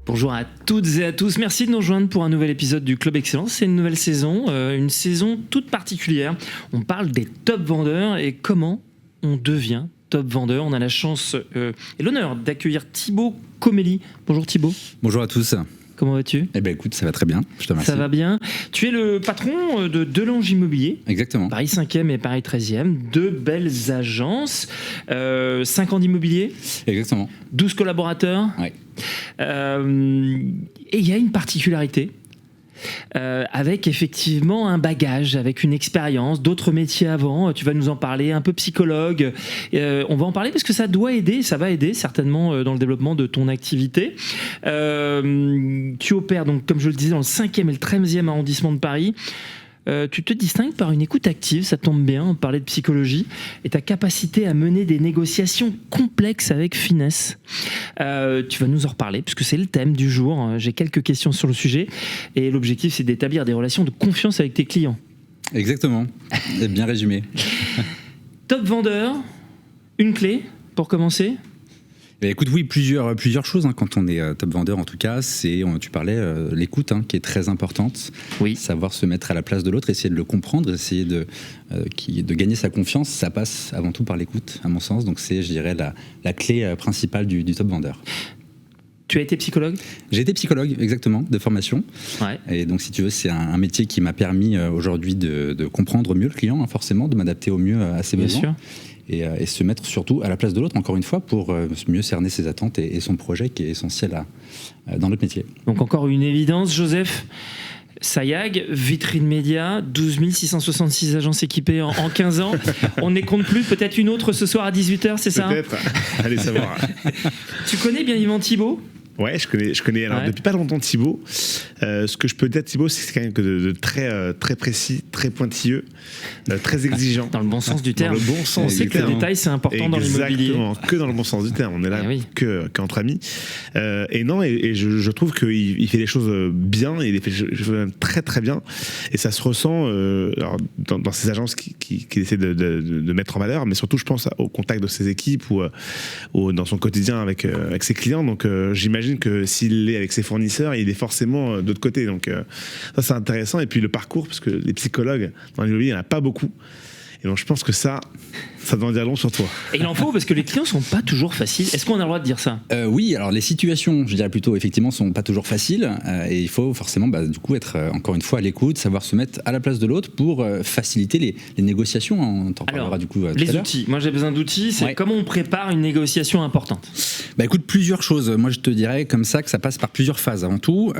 Bonjour à toutes et à tous, merci de nous rejoindre pour un nouvel épisode du Club Excellence. C'est une nouvelle saison, une saison toute particulière. On parle des top vendeurs et comment on devient top vendeur. On a la chance et l'honneur d'accueillir Thibaut Comelli. Bonjour Thibaut. Bonjour à tous. Comment vas-tu ? Eh bien écoute, ça va très bien, je te remercie. Ça va bien. Tu es le patron de Delange Immobilier. Exactement. Paris 5e et Paris 13e. Deux belles agences. 5 ans d'immobilier. Exactement. 12 collaborateurs. Oui. Et il y a une particularité. Avec effectivement un bagage, avec une expérience, d'autres métiers avant. Tu vas nous en parler, un peu psychologue. On va en parler parce que ça doit aider, ça va aider certainement dans le développement de ton activité. Tu opères donc, comme je le disais, dans le 5e et le 13e arrondissement de Paris. Tu te distingues par une écoute active, ça tombe bien, on parlait de psychologie, et ta capacité à mener des négociations complexes avec finesse. Tu vas nous en reparler, puisque c'est le thème du jour. J'ai quelques questions sur le sujet, et l'objectif, c'est d'établir des relations de confiance avec tes clients. Exactement, bien résumé. Top vendeur, une clé pour commencer ? Écoute, oui, plusieurs choses quand on est top vendeur en tout cas. Tu parlais l'écoute qui est très importante. Oui. Savoir se mettre à la place de l'autre, essayer de le comprendre, essayer de gagner sa confiance. Ça passe avant tout par l'écoute, à mon sens. Donc c'est, je dirais, la clé principale du top vendeur. Tu as été psychologue ? J'ai été psychologue, exactement, de formation. Ouais. Et donc, si tu veux, c'est un métier qui m'a permis aujourd'hui de comprendre mieux le client, forcément, de m'adapter au mieux à ses besoins. Bien sûr. Et se mettre surtout à la place de l'autre, encore une fois, pour mieux cerner ses attentes et son projet qui est essentiel dans notre métier. Donc encore une évidence, Joseph Sayag, vitrine média, 12 666 agences équipées en 15 ans. On ne compte plus, peut-être une autre ce soir à 18h, c'est ça ? Peut-être, allez savoir. Tu connais bien Yvan Thibaut ? Ouais, je connais. Alors, depuis pas longtemps Thibaut. Ce que je peux dire Thibaut, c'est quand même que de très précis, très pointilleux, très exigeant. Dans le bon sens du terme. Dans le bon sens On sait du que le terme. détail, c'est important dans l'immobilier. Exactement, que dans le bon sens du terme. On est là qu'entre amis. Et je trouve qu'il fait les choses bien, et il fait les choses même très très bien. Et ça se ressent alors, dans ces agences qui essaient de mettre en valeur, mais surtout, je pense au contact de ses équipes ou dans son quotidien avec ses clients. Donc, j'imagine que s'il est avec ses fournisseurs, il est forcément de l'autre côté. Donc ça, c'est intéressant. Et puis le parcours, parce que les psychologues dans l'immobilier, il n'y en a pas beaucoup. Et donc je pense que ça doit en dire long sur toi. Et il en faut, parce que les clients sont pas toujours faciles. Est-ce qu'on a le droit de dire ça ? Oui, alors les situations, je dirais plutôt, effectivement, sont pas toujours faciles. Et il faut forcément, du coup, être encore une fois à l'écoute, savoir se mettre à la place de l'autre pour faciliter les négociations. On t'en parlera du coup tout à l'heure. Les outils. Moi, j'ai besoin d'outils. C'est comment on prépare une négociation importante. Écoute, plusieurs choses. Moi, je te dirais comme ça que ça passe par plusieurs phases. Avant tout,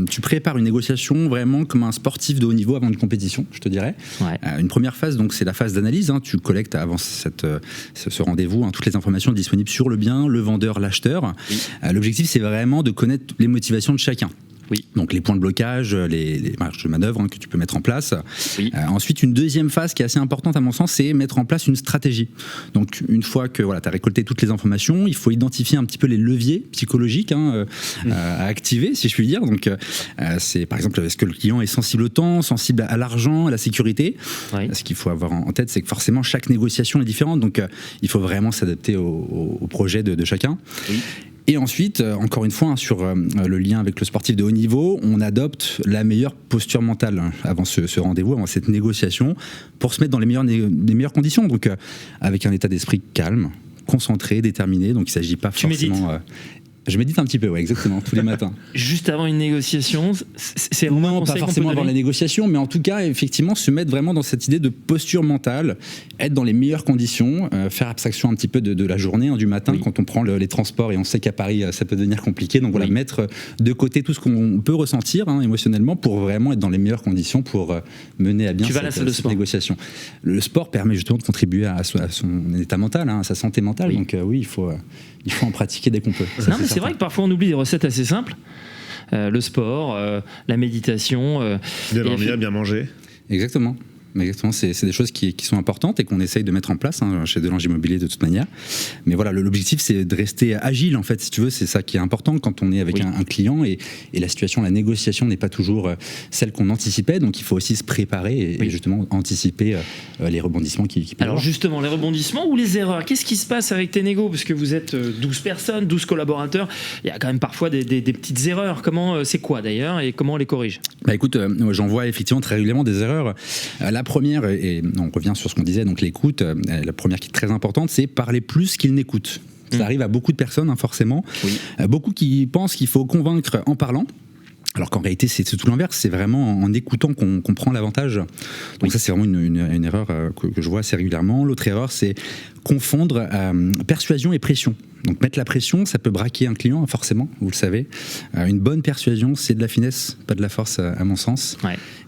tu prépares une négociation vraiment comme un sportif de haut niveau avant une compétition, je te dirais. Ouais. Une première phase, donc, c'est la phase d'analyse. Tu collectes avant ce rendez-vous toutes les informations disponibles sur le bien, le vendeur, l'acheteur. Oui. L'objectif, c'est vraiment de connaître les motivations de chacun. Oui. Donc les points de blocage, les marges de manœuvre que tu peux mettre en place. Oui. Ensuite, une deuxième phase qui est assez importante à mon sens, c'est mettre en place une stratégie. Donc une fois que tu as récolté toutes les informations, il faut identifier un petit peu les leviers psychologiques à activer, si je puis dire. Donc c'est par exemple, est-ce que le client est sensible au temps, sensible à l'argent, à la sécurité ? Oui. Ce qu'il faut avoir en tête, c'est que forcément chaque négociation est différente, donc il faut vraiment s'adapter au projet de chacun. Oui. Et ensuite, encore une fois, sur le lien avec le sportif de haut niveau, on adopte la meilleure posture mentale avant ce rendez-vous, avant cette négociation, pour se mettre dans les meilleures conditions. Donc, avec un état d'esprit calme, concentré, déterminé. Donc, il ne s'agit pas forcément... Je médite un petit peu, exactement, tous les matins. Juste avant une négociation, c'est vraiment non, pas forcément avant la négociation, mais en tout cas, effectivement, se mettre vraiment dans cette idée de posture mentale, être dans les meilleures conditions, faire abstraction un petit peu de la journée, du matin, quand on prend les transports et on sait qu'à Paris, ça peut devenir compliqué. Donc voilà, mettre de côté tout ce qu'on peut ressentir émotionnellement pour vraiment être dans les meilleures conditions pour mener à bien cette négociation. Le sport permet justement de contribuer à son état mental, à sa santé mentale. Donc oui, il faut en pratiquer dès qu'on peut. Non, mais c'est vrai que parfois on oublie des recettes assez simples. Le sport, la méditation. Bien dormir, bien manger. Exactement. Exactement, c'est des choses qui sont importantes et qu'on essaye de mettre en place chez Delange Immobilier de toute manière. Mais voilà, l'objectif, c'est de rester agile, en fait, si tu veux. C'est ça qui est important quand on est avec un client et la situation, la négociation n'est pas toujours celle qu'on anticipait. Donc, il faut aussi se préparer et justement anticiper les rebondissements qui peuvent Alors, justement, les rebondissements ou les erreurs, qu'est-ce qui se passe avec tes négos? Parce que vous êtes 12 personnes, 12 collaborateurs. Il y a quand même parfois des petites erreurs. C'est quoi d'ailleurs et comment on les corrige? Bah écoute, j'en vois effectivement très régulièrement des erreurs. La première, et on revient sur ce qu'on disait, donc l'écoute, la première qui est très importante, c'est parler plus qu'il n'écoute. Ça arrive à beaucoup de personnes, forcément. Beaucoup qui pensent qu'il faut convaincre en parlant. Alors qu'en réalité, c'est tout l'inverse, c'est vraiment en écoutant qu'on prend l'avantage. Donc ça, c'est vraiment une erreur que je vois assez régulièrement. L'autre erreur, c'est confondre persuasion et pression. Donc mettre la pression, ça peut braquer un client, forcément, vous le savez. Une bonne persuasion, c'est de la finesse, pas de la force, à mon sens.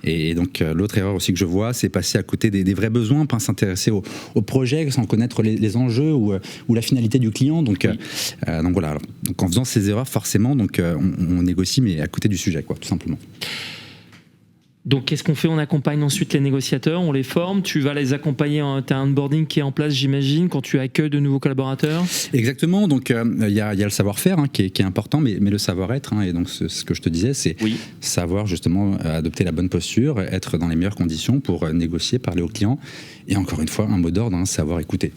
Et donc l'autre erreur aussi que je vois, c'est passer à côté des vrais besoins, pas s'intéresser au projet sans connaître les enjeux ou la finalité du client. Donc voilà. Donc en faisant ces erreurs, forcément, on négocie, mais à côté du sujet, tout simplement. Donc, qu'est-ce qu'on fait? On accompagne ensuite les négociateurs, on les forme. Tu vas les accompagner, tu as un onboarding qui est en place, j'imagine, quand tu accueilles de nouveaux collaborateurs. Exactement. Donc, il y a le savoir-faire qui est important, mais le savoir-être. Et donc, ce que je te disais, c'est savoir justement adopter la bonne posture, être dans les meilleures conditions pour négocier, parler aux clients. Et encore une fois, un mot d'ordre, savoir écouter.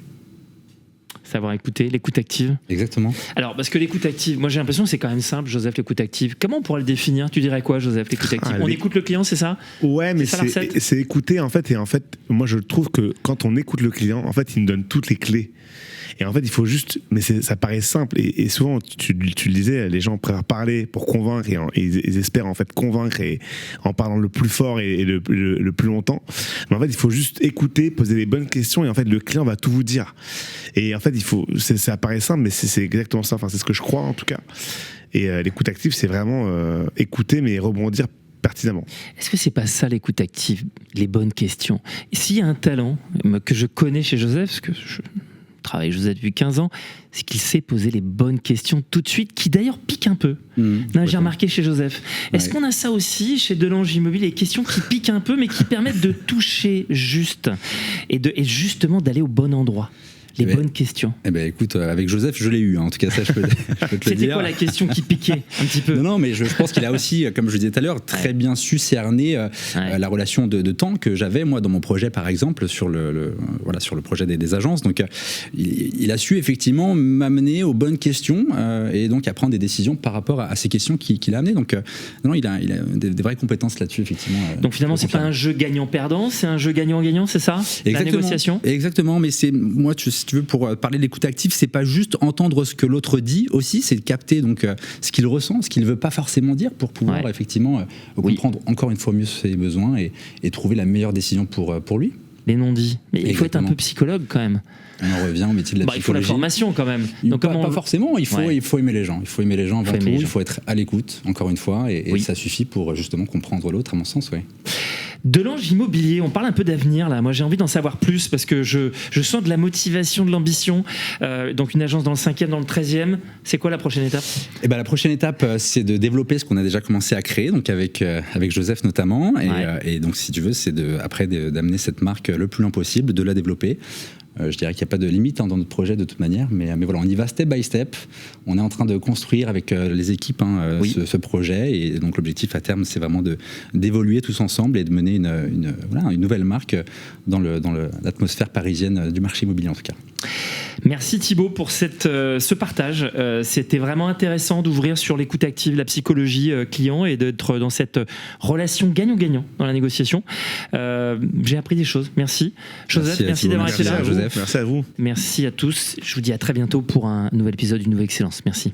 Savoir écouter, l'écoute active. Exactement. Alors, parce que l'écoute active, moi j'ai l'impression que c'est quand même simple, Joseph, l'écoute active. Comment on pourrait le définir? Tu dirais quoi, Joseph, l'écoute active? On écoute le client, c'est ça? Ouais, mais c'est écouter, en fait. Et en fait, moi je trouve que quand on écoute le client, en fait, il nous donne toutes les clés. Et en fait, il faut juste... Mais ça paraît simple. Et souvent, tu le disais, les gens préfèrent parler pour convaincre. Et ils espèrent en fait convaincre en parlant le plus fort et le plus longtemps. Mais en fait, il faut juste écouter, poser les bonnes questions. Et en fait, le client va tout vous dire. Et en fait, ça paraît simple, mais c'est exactement ça. Enfin, c'est ce que je crois, en tout cas. Et l'écoute active, c'est vraiment écouter, mais rebondir pertinemment. Est-ce que c'est pas ça l'écoute active? Les bonnes questions. S'il y a un talent que je connais chez Joseph, parce que je travaille avec Joseph depuis 15 ans, c'est qu'il sait poser les bonnes questions tout de suite, qui d'ailleurs piquent un peu. J'ai remarqué chez Joseph. Est-ce qu'on a ça aussi chez Delange Immobilier, les questions qui piquent un peu, mais qui permettent de toucher juste et justement d'aller au bon endroit? Les bonnes questions. Eh ben, écoute, avec Joseph, je l'ai eu. En tout cas, ça, je peux te le dire. C'était quoi la question qui piquait un petit peu? Non, mais je pense qu'il a aussi, comme je disais tout à l'heure, très bien su cerner la relation de temps que j'avais, moi, dans mon projet, par exemple, sur le projet des agences. Donc, il a su effectivement m'amener aux bonnes questions et donc à prendre des décisions par rapport à ces questions qu'il a amenées. Donc, non, il a des vraies compétences là-dessus, effectivement. Donc, finalement, c'est pas un jeu gagnant-perdant, c'est un jeu gagnant-gagnant, c'est ça? Exactement. La négociation? Exactement, mais moi, si tu veux, pour parler de l'écoute active, c'est pas juste entendre ce que l'autre dit aussi, c'est de capter donc ce qu'il ressent, ce qu'il veut pas forcément dire pour pouvoir effectivement comprendre encore une fois mieux ses besoins et trouver la meilleure décision pour lui. Les non-dits. Mais il faut être un peu psychologue quand même. On revient au métier de la psychologie. Il faut la formation quand même. Donc, pas forcément, il faut aimer les gens. Il faut aimer les gens avant tout, il faut être à l'écoute, encore une fois, et ça suffit pour justement comprendre l'autre, à mon sens, Delange Immobilier, on parle un peu d'avenir là. Moi j'ai envie d'en savoir plus parce que je sens de la motivation, de l'ambition. Donc une agence dans le 5e, dans le 13e. C'est quoi la prochaine étape? La prochaine étape, c'est de développer ce qu'on a déjà commencé à créer, donc avec Joseph notamment. Et donc si tu veux, c'est après d'amener cette marque le plus loin possible, de la développer. Je dirais qu'il n'y a pas de limite dans notre projet de toute manière, mais voilà, on y va step by step. On est en train de construire avec les équipes ce projet, et donc l'objectif à terme, c'est vraiment d'évoluer tous ensemble et de mener une nouvelle marque dans l'atmosphère parisienne du marché immobilier en tout cas. Merci Thibaut pour ce partage. C'était vraiment intéressant d'ouvrir sur l'écoute active, la psychologie client et d'être dans cette relation gagnant-gagnant dans la négociation. J'ai appris des choses. Merci. Joseph, merci d'avoir été là. Merci à vous. Merci à tous. Je vous dis à très bientôt pour un nouvel épisode d'une Nouvelle Excellence. Merci.